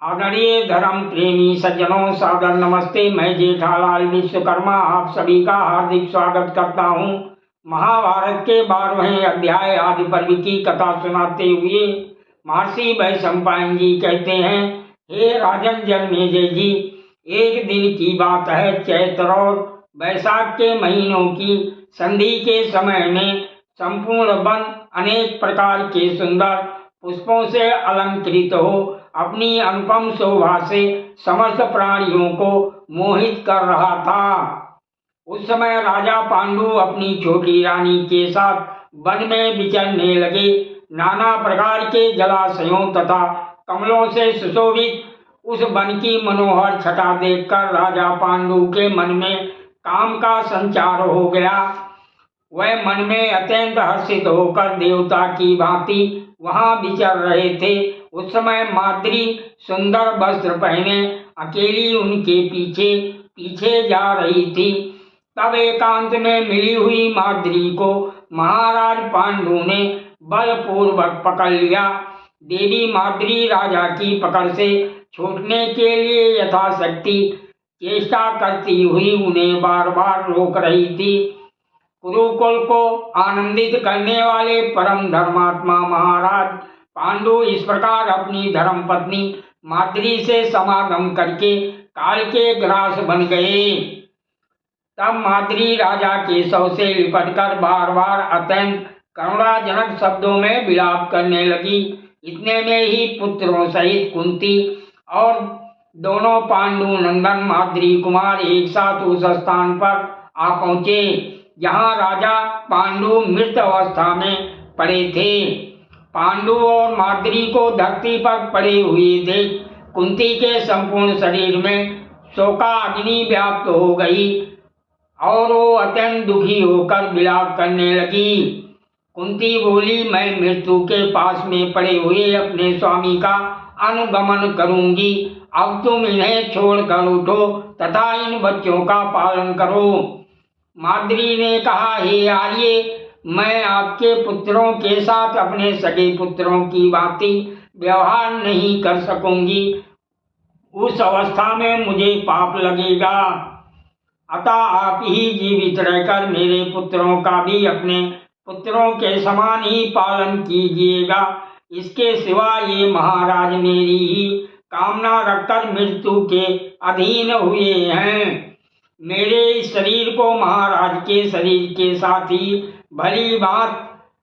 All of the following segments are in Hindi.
आदरणीय धर्म प्रेमी सज्जनों, सादर नमस्ते। मैं जेठालाल विश्वकर्मा आप सभी का हार्दिक स्वागत करता हूं। महाभारत के 12वें अध्याय आदि पर्व की कथा सुनाते हुए महर्षि वैशंपायन जी कहते हैं, हे राजन जन्मेजय जी, एक दिन की बात है। चैत्र और वैशाख के महीनों की संधि के समय में संपूर्ण वन अनेक प्रकार के सुंदर पुष्पों से अलंकृत हो अपनी अनुपम शोभा से समस्त प्राणियों को मोहित कर रहा था। उस समय राजा पांडु अपनी छोटी रानी के साथ वन में विचरने लगे। नाना प्रकार के जलाशयों तथा कमलों से सुशोभित उस वन की मनोहर छटा देखकर राजा पांडु के मन में काम का संचार हो गया। वह मन में अत्यंत हर्षित होकर देवता की भांति वहां विचर रहे थे। उस समय माद्री सुंदर वस्त्र पहने अकेली उनके पीछे पीछे जा रही थी। तब एकांत में मिली हुई माद्री को महाराज पांडु ने बलपूर्वक पकड़ लिया। देवी माद्री राजा की पकड़ से छूटने के लिए यथाशक्ति चेष्टा करती हुई उन्हें बार बार रोक रही थी। कुरुकुल को आनंदित करने वाले परम धर्मात्मा महाराज पांडु इस प्रकार अपनी धर्मपत्नी माद्री से समागम करके काल के ग्रास बन गए। तब माद्री राजा के शव से लिपटकर बार बार अत्यंत करुणाजनक शब्दों में विलाप करने लगी। इतने में ही पुत्रों सहित कुंती और दोनों पांडु नंदन माद्री कुमार एक साथ उस स्थान पर आ पहुंचे जहां राजा पांडु मृत अवस्था में पड़े थे। पांडु और माद्री को धरती पर पड़े हुए देख कुंती के संपूर्ण शरीर में शोकाग्नि व्याप्त हो गई और वो अत्यंत दुखी होकर विलाप करने लगी। कुंती बोली, मैं मृत्यु के पास में पड़े हुए अपने स्वामी का अनुगमन करूंगी। अब तुम इन्हें छोड़कर उठो तथा इन बच्चों का पालन करो। माद्री ने कहा, हे आर्य, मैं आपके पुत्रों के साथ अपने सगे पुत्रों की भांति व्यवहार नहीं कर सकूंगी। उस अवस्था में मुझे पाप लगेगा। अतः आप ही जीवित रहकर मेरे पुत्रों का भी अपने पुत्रों के समान ही पालन कीजिएगा। इसके सिवा ये महाराज मेरी ही कामना रखकर मृत्यु के अधीन हुए हैं। मेरे इस शरीर को महाराज के शरीर के साथ ही भली बात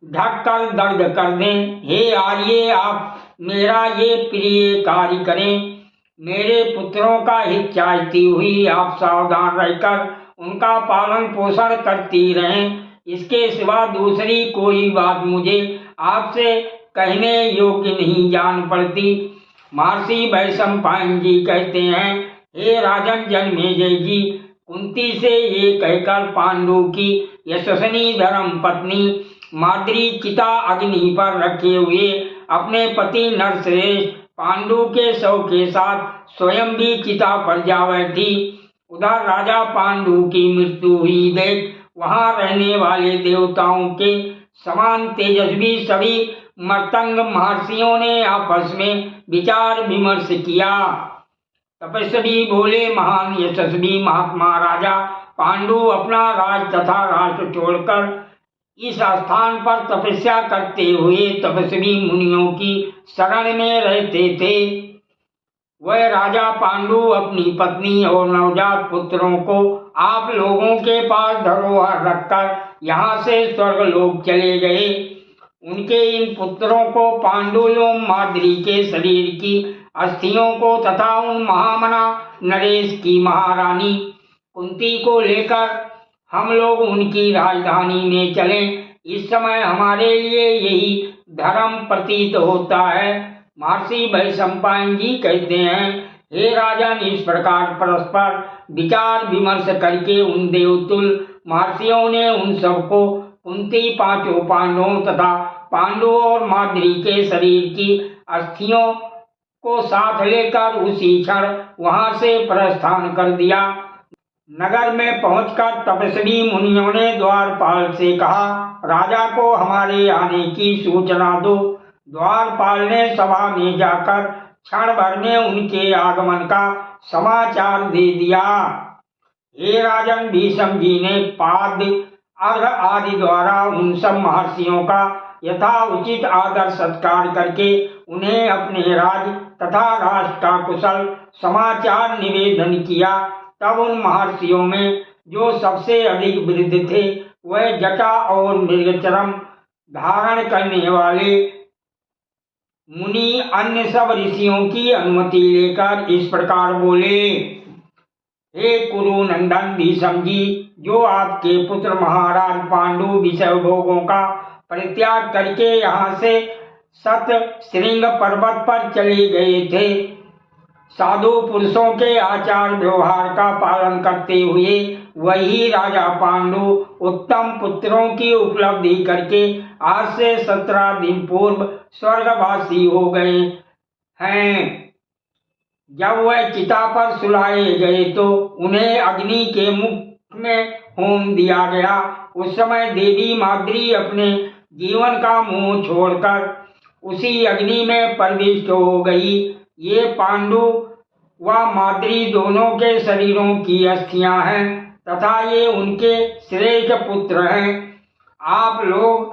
ढककर दर्द कर दें। हे आर्य, आप मेरा ये प्रिय कार्य करें। मेरे पुत्रों का हित चाहती हुई आप सावधान रहकर उनका पालन पोषण करती रहें। इसके सिवा दूसरी कोई बात मुझे आपसे कहने योग्य नहीं जान पड़ती। महर्षि वैशंपायन जी कहते हैं, हे राजन जन्मेजय जी, कुंती से ये कहकर पांडु की यशस्विनी धर्म पत्नी माद्री चिता अग्नि पर रखे हुए अपने पति नरश्रेष्ठ पांडु के शव के साथ स्वयं भी चिता पर जा बैठी। उधर राजा पांडु की मृत्यु हुई देख वहां रहने वाले देवताओं के समान तेजस्वी सभी मर्तंग महर्षियों ने आपस में विचार विमर्श किया। तपस्वी बोले, महान यशस्वी महात्मा राजा पांडु अपना राज तथा राष्ट्र छोड़कर इस स्थान पर तपस्या करते हुए तपस्वी मुनियों की शरण में रहते थे। वह राजा पांडु अपनी पत्नी और नवजात पुत्रों को आप लोगों के पास धरोहर रखकर यहाँ से स्वर्गलोक चले गए। उनके इन पुत्रों को पांडु एवं माद्री के शरीर की अस्थियों को तथा उन महामना नरेश की महारानी कुंती को लेकर हम लोग उनकी राजधानी में चलें। इस समय हमारे लिए यही धर्म प्रतीत होता है। महर्षि वैशंपायन जी कहते हैं, हे राजन, इस प्रकार परस्पर विचार विमर्श करके उन देवतुल महर्षियों ने उन सबको कुंती पांचों पांडवों तथा पांडु और माद्री के शरीर की अस्थियों को साथ लेकर उसी क्षण वहां से प्रस्थान कर दिया। नगर में पहुंचकर तपस्वी मुनियों ने द्वारपाल से कहा, राजा को हमारे आने की सूचना दो। द्वारपाल ने सभा में जाकर क्षण भर में उनके आगमन का समाचार दे दिया। हे राजन, भीष्म जी ने पाद अर्घ आदि द्वारा उन सब महर्षियों का यथाउचित आदर सत्कार करके उन्हें अपने राज तथा राष्ट्र का कुशल समाचार निवेदन किया। तब उन महर्षियों में जो सबसे अधिक वृद्ध थे वह जटा और मृगचर्म धारण करने वाले मुनि अन्य सब ऋषियों की अनुमति लेकर इस प्रकार बोले। हे कुरु नंदन भीष्म जी, जो आपके पुत्र महाराज पांडु विषय भोगों का परित्याग करके यहाँ से सतश्रृंग पर्वत पर चले गए थे, साधु पुरुषों के आचार व्यवहार का पालन करते हुए वही राजा पांडु उत्तम पुत्रों की उपलब्धि करके आज से 17 दिन पूर्व स्वर्गवासी हो गए हैं। जब वह चिता पर सुलाए गए तो उन्हें अग्नि के मुख में होम दिया गया। उस समय देवी माद्री अपने जीवन का मोह छोड़कर उसी अग्नि में प्रविष्ट हो गई। ये पांडु व माद्री दोनों के शरीरों की अस्थियां हैं तथा ये उनके श्रेष्ठ पुत्र हैं। आप लोग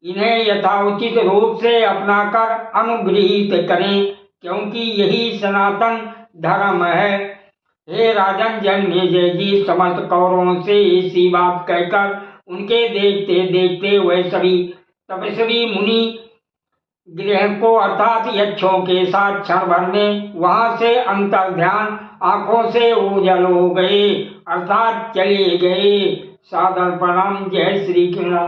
इन्हें यथाउचित रूप से अपनाकर अनुगृहीत करें, क्योंकि यही सनातन धर्म है। हे राजन जन्मेजय जी, समस्त कौरवों से ऐसी बात कहकर उनके देखते देखते वह सभी तपस्वी मुनि गृह को अर्थात यक्षों के साथ क्षण भर में वहां से अंतर्ध्यान आंखों से ओझल हो गए, अर्थात चले गए। सादर प्रणाम। जय श्री कृष्ण।